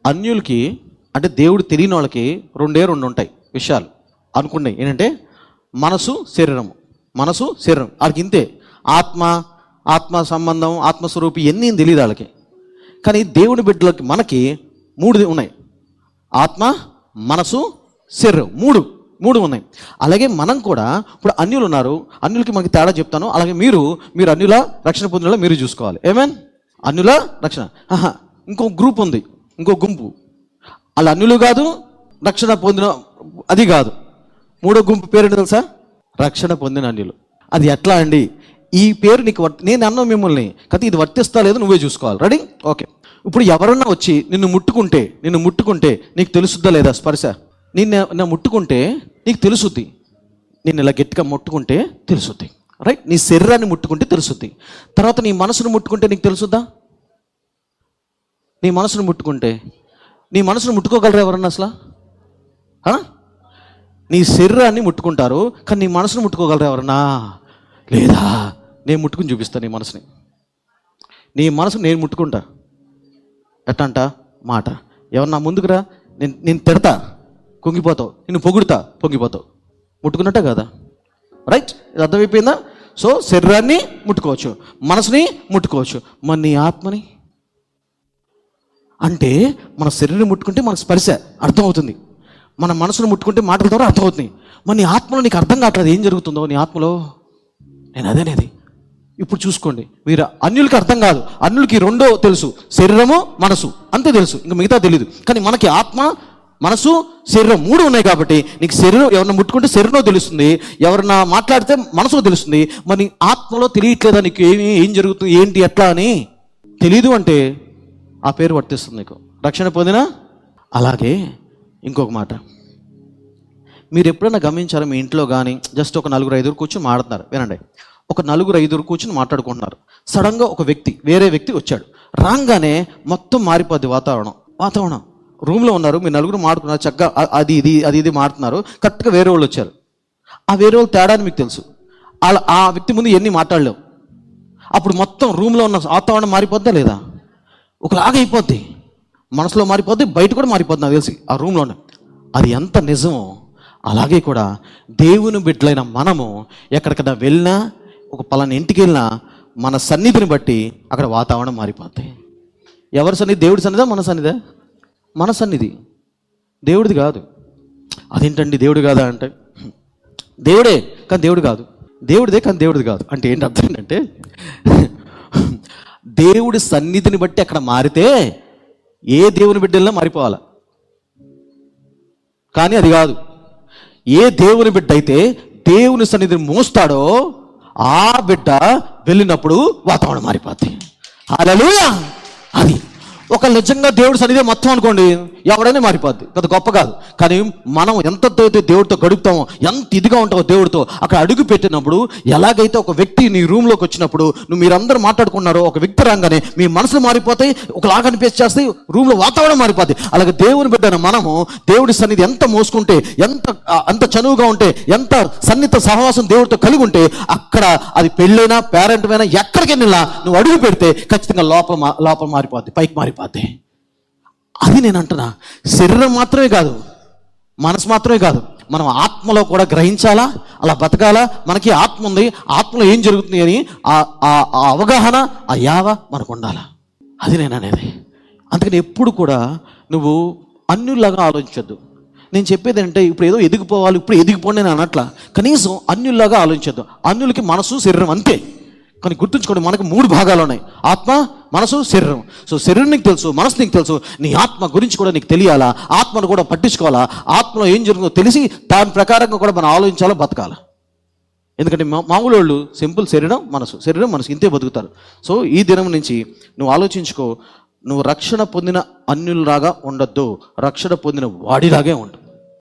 అన్యులకి అంటే దేవుడు తెలియని వాళ్ళకి రెండు ఉంటాయి విషయాలు అనుకున్నాయి. ఏంటంటే మనసు శరీరము, మనసు శరీరం. వాళ్ళకి ఇంతే. ఆత్మ సంబంధం, ఆత్మస్వరూపి ఎన్ని తెలియదు వాళ్ళకి. కానీ దేవుని బిడ్డలకి మనకి 3 ఉన్నాయి. ఆత్మ, మనసు, శరీరం, మూడు ఉన్నాయి. అలాగే మనం కూడా ఇప్పుడు అన్యులు ఉన్నారు. అన్యులకి మనకి తేడా చెప్తాను. అలాగే మీరు అన్యుల రక్షణ పొందిన మీరు చూసుకోవాలి. ఏమేన్ అన్యుల రక్షణ. ఇంకో గ్రూప్ ఉంది, ఇంకో గుంపు. వాళ్ళు అన్యులు కాదు, రక్షణ పొందిన అది కాదు. 3వ గుంపు పేరు ఏంటి తెలుసా? రక్షణ పొందిన అన్యులు. అది ఎట్లా అండి? ఈ పేరు నీకు నేను అన్నా మిమ్మల్ని, కానీ ఇది వర్తిస్తా లేదు నువ్వే చూసుకోవాలి. రెడీ? ఓకే. ఇప్పుడు ఎవరన్నా వచ్చి నిన్ను ముట్టుకుంటే నీకు తెలుసుద్దా లేదా స్పర్శ? నిన్న ముట్టుకుంటే నీకు తెలుసుద్ది. నిన్ను ఇలా గట్టిగా ముట్టుకుంటే తెలుసుద్ది. రైట్? నీ శరీరాన్ని ముట్టుకుంటే తెలుసుద్ది. తర్వాత నీ మనసును ముట్టుకుంటే నీకు తెలుసుద్దా? నీ మనసును ముట్టుకోగలరా ఎవరన్నా అసలు? నీ శరీరాన్ని ముట్టుకుంటారు, కానీ నీ మనసును ముట్టుకోగలరా ఎవరన్నా? లేదా? నేను ముట్టుకుని చూపిస్తాను నీ మనసుని. నీ మనసు నేను ముట్టుకుంటా. ఎట్టంట మాట. ఎవరన్నా ముందుకురా, నేను తిడతా, కుంగిపోతావు. నిన్ను పొగుడుతా, పొంగిపోతావు. ముట్టుకున్నట్టే కదా? రైట్? ఇది అర్థమైపోయిందా? సో శరీరాన్ని ముట్టుకోవచ్చు, మనసుని ముట్టుకోవచ్చు. మరి నీ ఆత్మని అంటే మన శరీరం ముట్టుకుంటే మన స్పర్శ అర్థమవుతుంది, మన మనసును ముట్టుకుంటే మాటల ద్వారా అర్థమవుతుంది. మరి నీ ఆత్మలో నీకు అర్థం కావట్లేదు ఏం జరుగుతుందో నీ ఆత్మలో. నేను అదేనేది. ఇప్పుడు చూసుకోండి, మీరు అన్యులకి అర్థం కాదు. అన్యులకి 2 తెలుసు, శరీరము, మనసు, అంతే తెలుసు, ఇంకా మిగతా తెలియదు. కానీ మనకి ఆత్మ, మనసు, శరీరం 3 ఉన్నాయి. కాబట్టి నీకు శరీరం ఎవరన్నా ముట్టుకుంటే శరీరం తెలుస్తుంది, ఎవరన్నా మాట్లాడితే మనసు తెలుస్తుంది. మరి ఆత్మలో తెలియట్లేదా నీకు ఏం జరుగుతుంది, ఏంటి, ఎట్లా అని తెలీదు అంటే ఆ పేరు వర్తిస్తుంది నీకు, రక్షణ పొందిన. అలాగే ఇంకొక మాట మీరు ఎప్పుడైనా గమనించారా? మీ ఇంట్లో కానీ జస్ట్ ఒక 4-5 కూర్చొని మాట్లాడుతున్నారు. వినండి, ఒక 4-5 కూర్చొని మాట్లాడుకుంటున్నారు. సడన్గా ఒక వేరే వ్యక్తి వచ్చాడు. రాగానే మొత్తం మారిపోద్ది వాతావరణం. రూమ్లో ఉన్నారు, మీరు 4 మాట్లాడుకున్నారు చక్కగా, అది ఇది మాట్లాడుతున్నారు. కరెక్ట్గా వేరే వాళ్ళు వచ్చారు. ఆ వేరే వాళ్ళు తేడా అని మీకు తెలుసు. ఆ వ్యక్తి ముందు ఎన్ని మాట్లాడలేవు. అప్పుడు మొత్తం రూమ్లో ఉన్న వాతావరణం మారిపోద్దా లేదా? ఒకలాగా అయిపోద్ది, మనసులో మారిపోద్ది, బయట కూడా మారిపోద్ది నాకు తెలిసి ఆ రూమ్లోనే. అది ఎంత నిజమో అలాగే కూడా దేవుని బిడ్డలైన మనము ఎక్కడికైనా వెళ్ళినా, ఒక పలానా ఇంటికి వెళ్ళినా, మన సన్నిధిని బట్టి అక్కడ వాతావరణం మారిపోద్ది. ఎవరి సన్నిధి? దేవుడి సన్నిధా మన సన్నిధా? మన సన్నిధి, దేవుడిది కాదు. అదేంటండి దేవుడు కాదా అంటే, దేవుడే కానీ దేవుడు కాదు, దేవుడిదే కానీ దేవుడిది కాదు. అంటే ఏంటి అర్థం ఏంటంటే, దేవుడి సన్నిధిని బట్టి అక్కడ మారితే ఏ దేవుని బిడ్డల్లో మారిపోవాలా, కానీ అది కాదు. ఏ దేవుని బిడ్డ అయితే దేవుని సన్నిధిని మోస్తాడో ఆ బిడ్డ వెళ్ళినప్పుడు వాతావరణం మారిపోద్ది. హల్లెలూయా. అది ఒక నిజంగా దేవుడి సన్నిధి మొత్తం అనుకోండి, ఎవడైనా మారిపోద్ది, పెద్ద గొప్ప కాదు. కానీ మనం ఎంత దేవుడితో గడుపుతామో, ఎంత ఇదిగా ఉంటామో దేవుడితో, అక్కడ అడుగు పెట్టినప్పుడు ఎలాగైతే ఒక వ్యక్తి నీ రూమ్లోకి వచ్చినప్పుడు మీరందరూ మాట్లాడుకున్నారో, ఒక వ్యక్తి రాగానే మీ మనసులు మారిపోతాయి, ఒకలాగా అనిపించేస్తాయి, రూమ్లో వాతావరణం మారిపోద్ది. అలాగే దేవుని బిడ్డను మనము దేవుడి సన్నిధి ఎంత మోసుకుంటే, ఎంత చనువుగా ఉంటే, ఎంత సన్నిహిత సహవాసం దేవుడితో కలిగి ఉంటే, అక్కడ అది పెళ్ళైనా పేరెంట్మైనా ఎక్కడికి వెళ్ళినా నువ్వు అడుగు పెడితే ఖచ్చితంగా లోపల మారిపోద్ది, పైకి మారిపోద్ది. అది నేను అంటున్నా. శరీరం మాత్రమే కాదు, మనసు మాత్రమే కాదు, మనం ఆత్మలో కూడా గ్రహించాలా, అలా బతకాలా. మనకి ఆత్మ ఉంది, ఆత్మలో ఏం జరుగుతుంది అని ఆ అవగాహన, ఆ యావ మనకు ఉండాలా. అది నేను అనేది. అందుకని ఎప్పుడు కూడా నువ్వు అన్యుల్లాగా ఆలోచించొద్దు. నేను చెప్పేది అంటే ఇప్పుడు ఏదో ఎదిగిపోవాలి, ఇప్పుడు ఎదిగిపోండి నేను అనట్లా. కనీసం అన్యుల్లాగా ఆలోచించొద్దు. అన్యులకి మనసు, శరీరం అంతే. కానీ గుర్తుంచుకోండి, మనకు 3 భాగాలు ఉన్నాయి, ఆత్మ, మనసు, శరీరం. సో శరీరం నీకు తెలుసు, మనసు నీకు తెలుసు, నీ ఆత్మ గురించి కూడా నీకు తెలియాలా, ఆత్మను కూడా పట్టించుకోవాలా. ఆత్మలో ఏం జరుగుతుందో తెలిసి దాని ప్రకారంగా కూడా మనం ఆలోచించాలా, బతకాలా. ఎందుకంటే మామూలు వాళ్ళు సింపుల్ శరీరం మనసు ఇంతే బతుకుతారు. సో ఈ దినం నుంచి నువ్వు ఆలోచించుకో, నువ్వు రక్షణ పొందిన అన్యులలాగా ఉండొద్దు, రక్షణ పొందిన వాడిలాగే ఉండు.